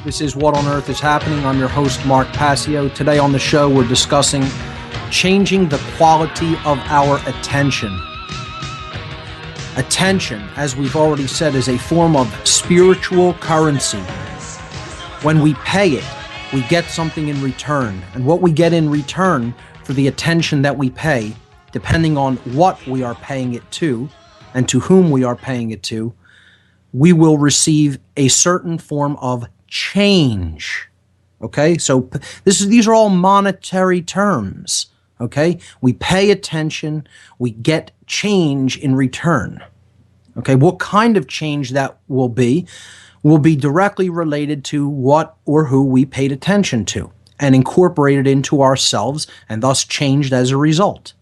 This is What on Earth is Happening. I'm your host, Mark Passio. Today on the show, we're discussing changing the quality of our attention. Attention, as we've already said, is a form of spiritual currency. When we pay it, we get something in return. And what we get in return for the attention that we pay, depending on what we are paying it to and to whom we are paying it to, we will receive a certain form of change. Okay, so these are all monetary terms. Okay, we pay attention, we get change in return. Okay, what kind of change that will be directly related to what or who we paid attention to and incorporated into ourselves and thus changed as a result.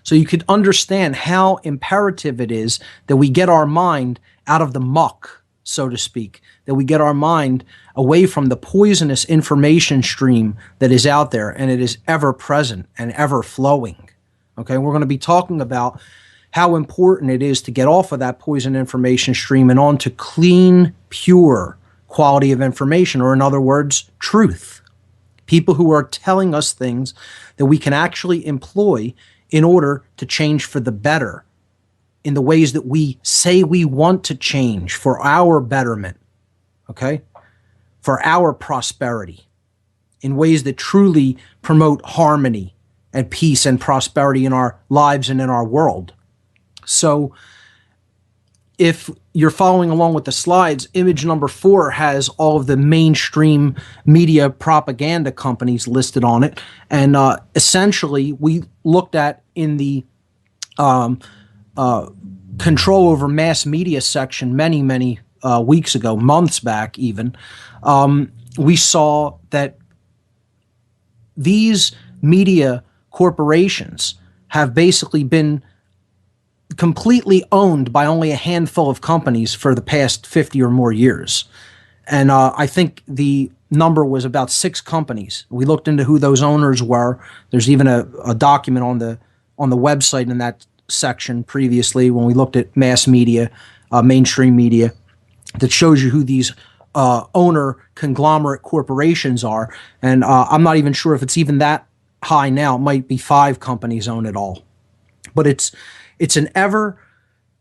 So you could understand how imperative it is that we get our mind out of the muck, so to speak, that we get our mind away from the poisonous information stream that is out there, and it is ever present and ever flowing. Okay, we're going to be talking about how important it is to get off of that poison information stream and on to clean, pure quality of information, or in other words, truth. People who are telling us things that we can actually employ in order to change for the better, in the ways that we say we want to change for our betterment, okay? For our prosperity, in ways that truly promote harmony and peace and prosperity in our lives and in our world. So if you're following along with the slides, image number 4 has all of the mainstream media propaganda companies listed on it. And essentially, we looked at in the control over mass media section many weeks ago, months back even, we saw that these media corporations have basically been completely owned by only a handful of companies for the past 50 or more years. And I think the number was about 6 companies. We looked into who those owners were. There's even a document on the website in that section previously when we looked at mass media, mainstream media, that shows you who these owner conglomerate corporations are. And I'm not even sure if it's even that high now. It might be 5 companies own it all. But it's an ever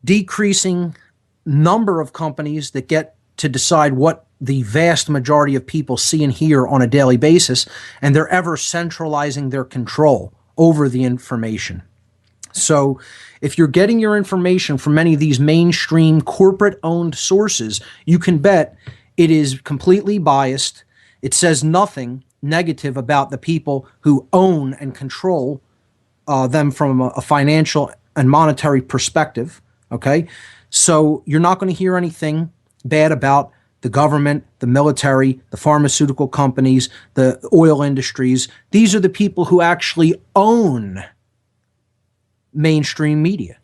decreasing number of companies that get to decide what the vast majority of people see and hear on a daily basis, and they're ever centralizing their control over the information. So if you're getting your information from many of these mainstream corporate-owned sources, you can bet it is completely biased. It says nothing negative about the people who own and control them from a financial and monetary perspective, okay? So you're not going to hear anything bad about the government, the military, the pharmaceutical companies, the oil industries. These are the people who actually own mainstream media.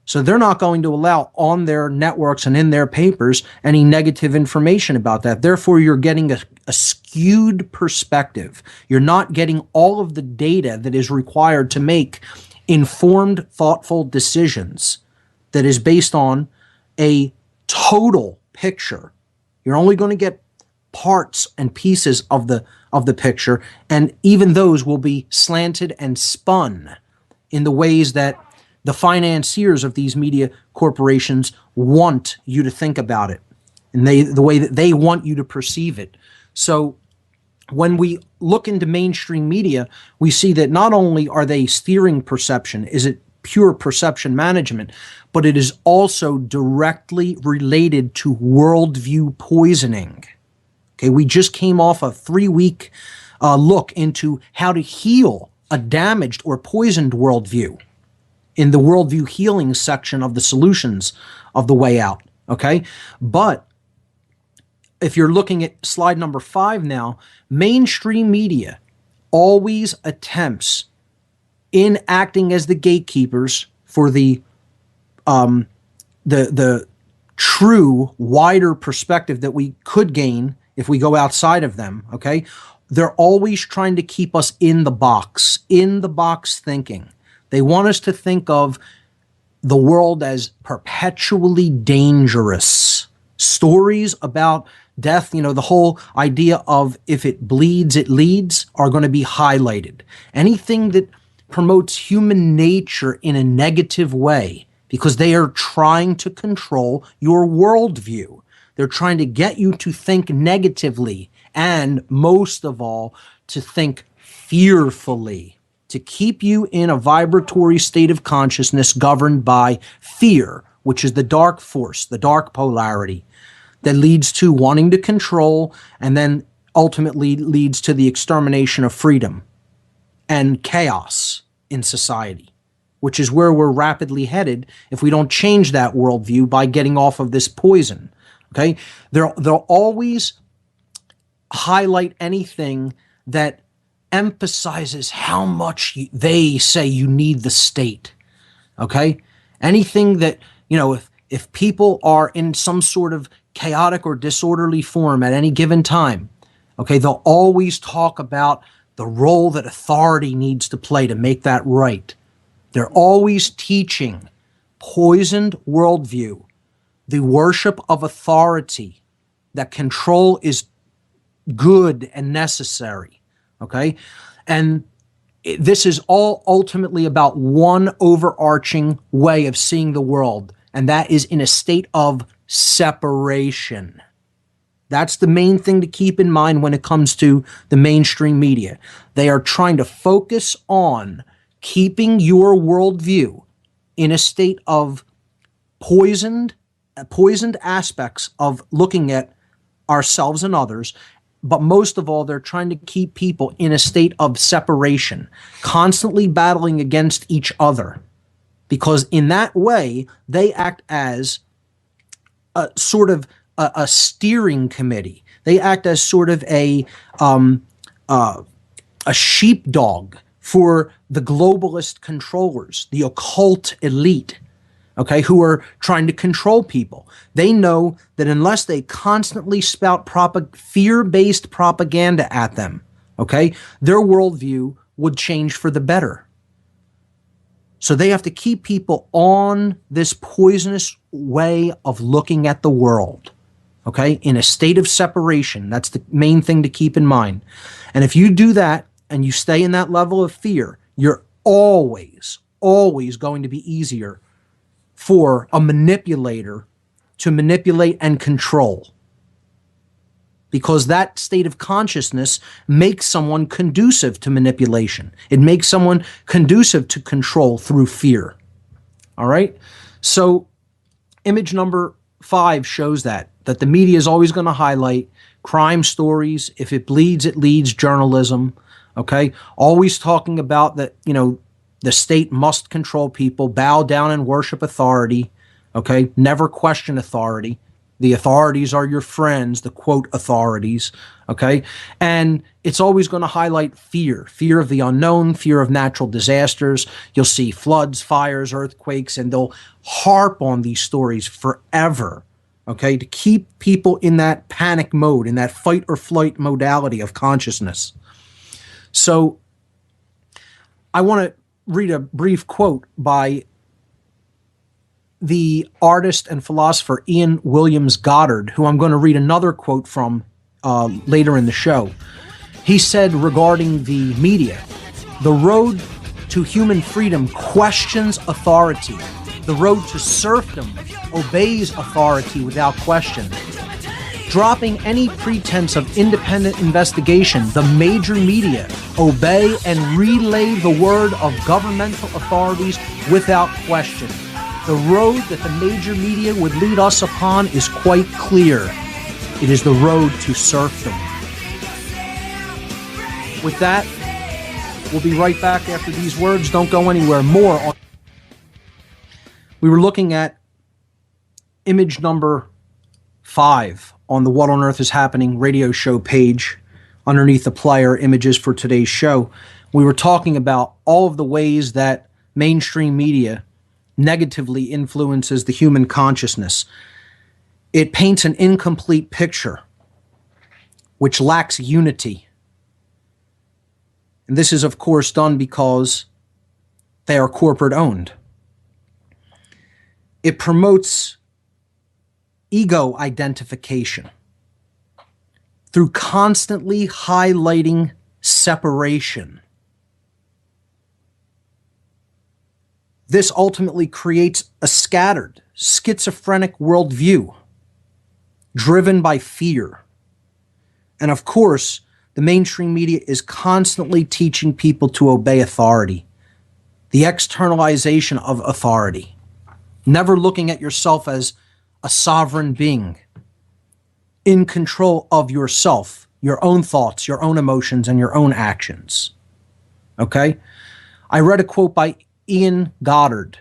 So they're not going to allow on their networks and in their papers any negative information about that. Therefore, you're getting a skewed perspective. You're not getting all of the data that is required to make informed, thoughtful decisions that is based on a total picture. You're only going to get parts and pieces of the picture, and even those will be slanted and spun in the ways that the financiers of these media corporations want you to think about it, and the way that they want you to perceive it. So when we look into mainstream media, we see that not only are they steering perception, is it pure perception management, but it is also directly related to worldview poisoning. Okay, we just came off a 3-week look into how to heal a damaged or poisoned worldview in the worldview healing section of the solutions of the way out. Okay, but if you're looking at slide number 5 now, mainstream media always attempts, in acting as the gatekeepers for the true wider perspective that we could gain if we go outside of them, okay? They're always trying to keep us in the box thinking. They want us to think of the world as perpetually dangerous. Stories about death, the whole idea of if it bleeds, it leads are going to be highlighted. Anything that promotes human nature in a negative way, because they are trying to control your worldview. They're trying to get you to think negatively and, most of all, to think fearfully, to keep you in a vibratory state of consciousness governed by fear, which is the dark force, the dark polarity that leads to wanting to control and then ultimately leads to the extermination of freedom and chaos in society, which is where we're rapidly headed if we don't change that worldview by getting off of this poison. Okay? They'll always highlight anything that emphasizes how much they say you need the state. Okay? Anything that, if people are in some sort of chaotic or disorderly form at any given time, okay, they'll always talk about the role that authority needs to play to make that right. They're always teaching poisoned worldview, the worship of authority, that control is good and necessary, okay? And this is all ultimately about one overarching way of seeing the world, and that is in a state of separation. That's the main thing to keep in mind when it comes to the mainstream media. They are trying to focus on keeping your worldview in a state of poisoned aspects of looking at ourselves and others. But most of all, they're trying to keep people in a state of separation, constantly battling against each other. Because in that way, they act as a sort of a steering committee. They act as sort of a sheepdog for the globalist controllers, the occult elite, okay, who are trying to control people. They know that unless they constantly spout fear-based propaganda at them, okay, their worldview would change for the better. So they have to keep people on this poisonous way of looking at the world, okay, in a state of separation. That's the main thing to keep in mind. And if you do that and you stay in that level of fear, you're always going to be easier for a manipulator to manipulate and control, because that state of consciousness makes someone conducive to manipulation. It makes someone conducive to control through fear. All right? So image number 5 shows that the media is always going to highlight crime stories. If it bleeds, it leads journalism. Okay? Always talking about that, the state must control people, bow down and worship authority. Okay? Never question authority. The authorities are your friends, the quote authorities, okay? And it's always going to highlight fear of the unknown, fear of natural disasters. You'll see floods, fires, earthquakes, and they'll harp on these stories forever, okay, to keep people in that panic mode, in that fight or flight modality of consciousness. So I want to read a brief quote by the artist and philosopher Ian Williams Goddard, who I'm going to read another quote from later in the show. He said regarding the media, "The road to human freedom questions authority. The road to serfdom obeys authority without question. Dropping any pretense of independent investigation, the major media obey and relay the word of governmental authorities without question. The road that the major media would lead us upon is quite clear. It is the road to serfdom." With that, we'll be right back after these words. Don't go anywhere. More on. We were looking at image number 5 on the What on Earth is Happening radio show page underneath the player images for today's show. We were talking about all of the ways that mainstream media negatively influences the human consciousness. It paints an incomplete picture, which lacks unity. And this is, of course, done because they are corporate owned. It promotes ego identification. through constantly highlighting separation. This ultimately creates a scattered, schizophrenic worldview driven by fear. And of course, the mainstream media is constantly teaching people to obey authority, the externalization of authority, never looking at yourself as a sovereign being in control of yourself, your own thoughts, your own emotions, and your own actions. Okay? I read a quote by Ian Goddard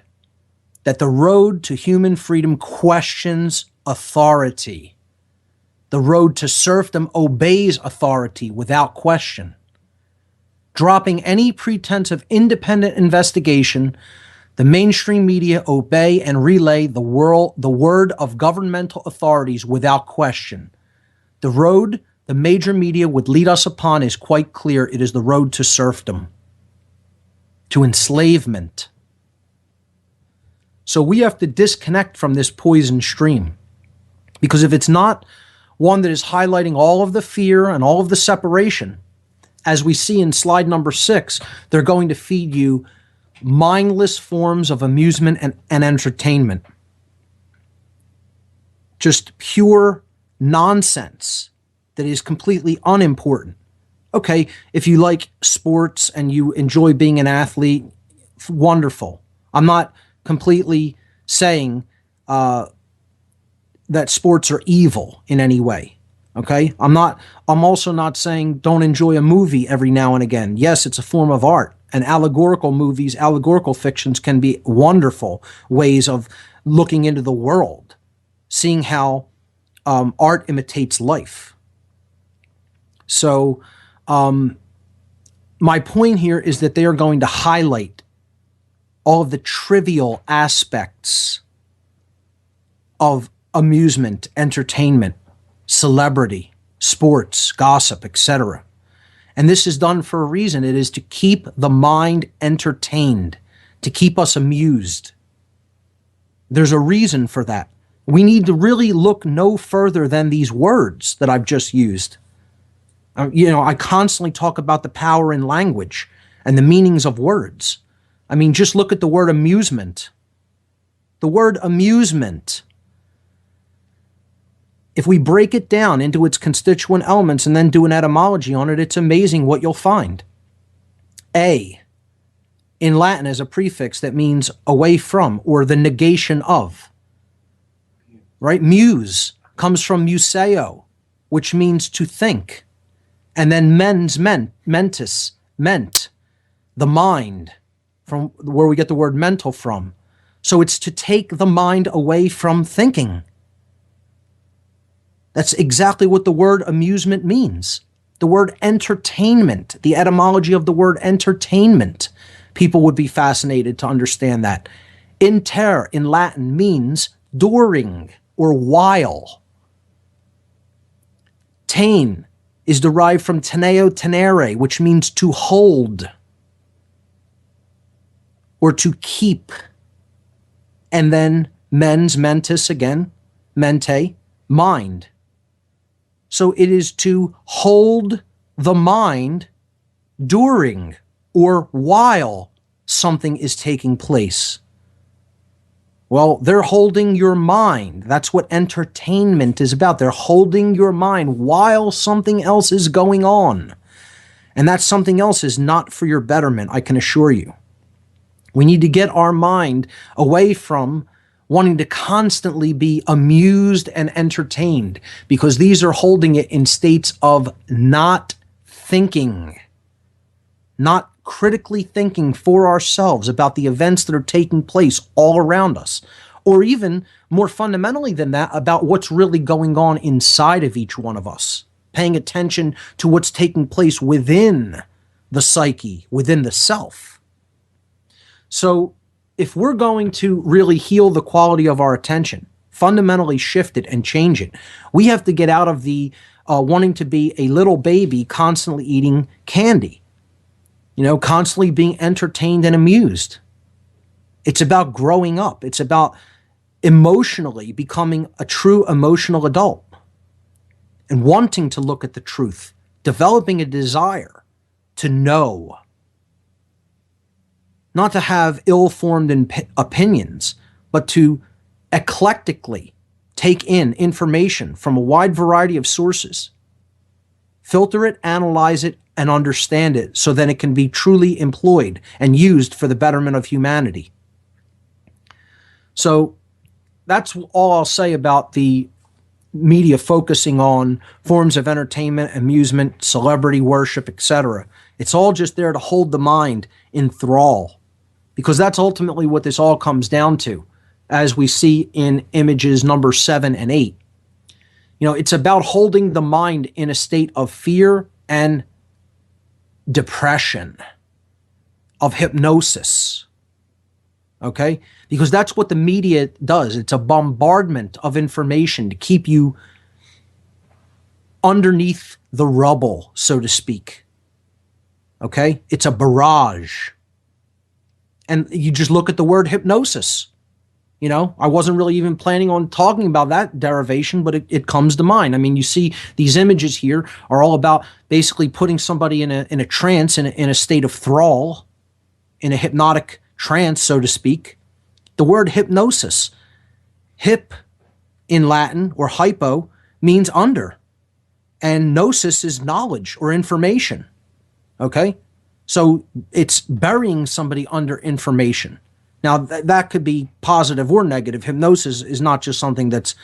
that the road to human freedom questions authority. The road to serfdom obeys authority without question. Dropping any pretense of independent investigation, the mainstream media obey and relay the word of governmental authorities without question. The road the major media would lead us upon is quite clear. It is the road to serfdom, to enslavement. So we have to disconnect from this poison stream, because if it's not one that is highlighting all of the fear and all of the separation, as we see in slide number 6, they're going to feed you mindless forms of amusement and entertainment. Just pure nonsense that is completely unimportant. Okay, if you like sports and you enjoy being an athlete, wonderful. I'm not completely saying that sports are evil in any way. Okay? I'm also not saying don't enjoy a movie every now and again. Yes, it's a form of art. And allegorical movies, allegorical fictions can be wonderful ways of looking into the world, seeing how art imitates life. So my point here is that they are going to highlight all of the trivial aspects of amusement, entertainment, celebrity, sports, gossip, etc. And this is done for a reason. It is to keep the mind entertained, to keep us amused. There's a reason for that. We need to really look no further than these words that I've just used. I constantly talk about the power in language and the meanings of words. I mean, just look at the word amusement. The word amusement, if we break it down into its constituent elements and then do an etymology on it, it's amazing what you'll find. A, in Latin, as a prefix that means away from or the negation of. Right? Muse comes from museo, which means to think. And then mentis, ment, the mind, from where we get the word mental from. So it's to take the mind away from thinking. That's exactly what the word amusement means. The word entertainment, the etymology of the word entertainment. People would be fascinated to understand that. Inter in Latin means during or while. Tain is derived from teneo tenere, which means to hold or to keep. And then mens, mentis again, mente, mind. So it is to hold the mind during or while something is taking place. Well, they're holding your mind. That's what entertainment is about. They're holding your mind while something else is going on. And that something else is not for your betterment, I can assure you. We need to get our mind away from wanting to constantly be amused and entertained, because these are holding it in states of not thinking, not critically thinking for ourselves about the events that are taking place all around us, or even more fundamentally than that, about what's really going on inside of each one of us, paying attention to what's taking place within the psyche, within the self. So if we're going to really heal the quality of our attention, fundamentally shift it and change it, we have to get out of the wanting to be a little baby constantly eating candy, constantly being entertained and amused. It's about growing up. It's about emotionally becoming a true emotional adult. and wanting to look at the truth, developing a desire to know, not to have ill-formed opinions, but to eclectically take in information from a wide variety of sources, filter it, analyze it, and understand it so that it can be truly employed and used for the betterment of humanity. So that's all I'll say about the media focusing on forms of entertainment, amusement, celebrity worship, etc. It's all just there to hold the mind in thrall, because that's ultimately what this all comes down to, as we see in images number 7 and 8. It's about holding the mind in a state of fear and depression, of hypnosis. Okay? Because that's what the media does. It's a bombardment of information to keep you underneath the rubble, so to speak. Okay? It's a barrage. And you just look at the word hypnosis. I wasn't really even planning on talking about that derivation, but it comes to mind. I mean, you see these images here are all about basically putting somebody in a trance, in a state of thrall, in a hypnotic trance, so to speak. The word hypnosis, hip in Latin, or hypo, means under, and gnosis is knowledge or information. Okay? So it's burying somebody under information. Now, that could be positive or negative. Hypnosis is not just something that's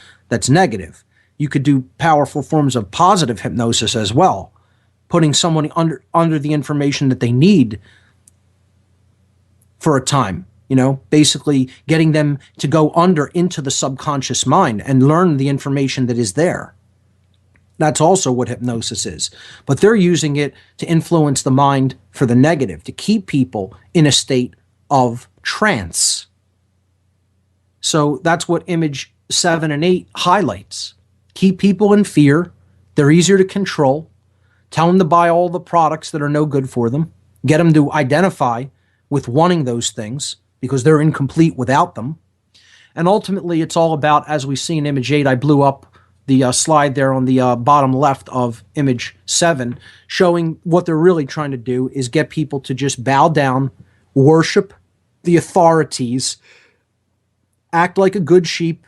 negative. You could do powerful forms of positive hypnosis as well, putting someone under the information that they need for a time, basically getting them to go under into the subconscious mind and learn the information that is there. That's also what hypnosis is. But they're using it to influence the mind for the negative, to keep people in a state of trance. So that's what image 7 and 8 highlights. Keep people in fear. They're easier to control. Tell them to buy all the products that are no good for them. Get them to identify with wanting those things because they're incomplete without them. And ultimately, it's all about, as we see in image 8, I blew up the slide there on the bottom left of image 7, showing what they're really trying to do is get people to just bow down, worship the authorities, act like a good sheep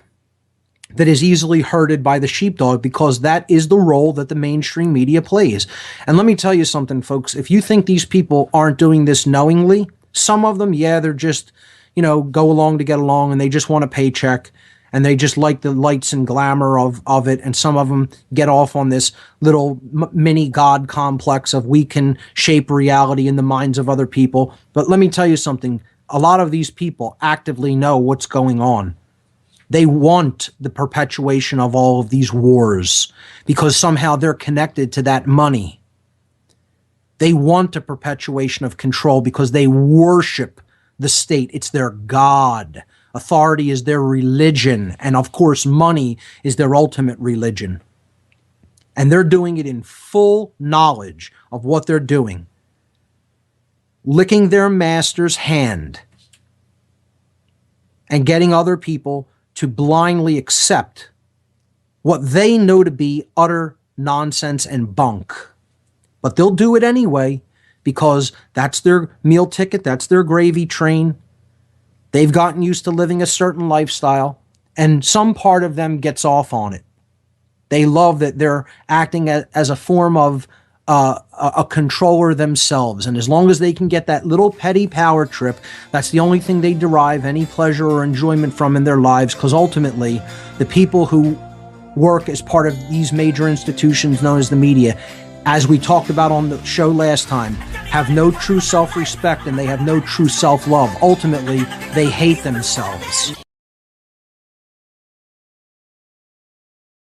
that is easily herded by the sheepdog, because that is the role that the mainstream media plays. And let me tell you something, folks. If you think these people aren't doing this knowingly, some of them, yeah, they're just, go along to get along, and they just want a paycheck, and they just like the lights and glamour of it. And some of them get off on this little mini God complex of we can shape reality in the minds of other people. But let me tell you something. A lot of these people actively know what's going on. They want the perpetuation of all of these wars because somehow they're connected to that money. They want a perpetuation of control because they worship the state. It's their God. Authority is their religion. And of course, money is their ultimate religion. And they're doing it in full knowledge of what they're doing. Licking their master's hand and getting other people to blindly accept what they know to be utter nonsense and bunk. But they'll do it anyway because that's their meal ticket, that's their gravy train. They've gotten used to living a certain lifestyle, and some part of them gets off on it. They love that they're acting as a form of a controller themselves. And as long as they can get that little petty power trip, that's the only thing they derive any pleasure or enjoyment from in their lives, because ultimately the people who work as part of these major institutions known as the media, as we talked about on the show last time, have no true self-respect and they have no true self-love. Ultimately, they hate themselves.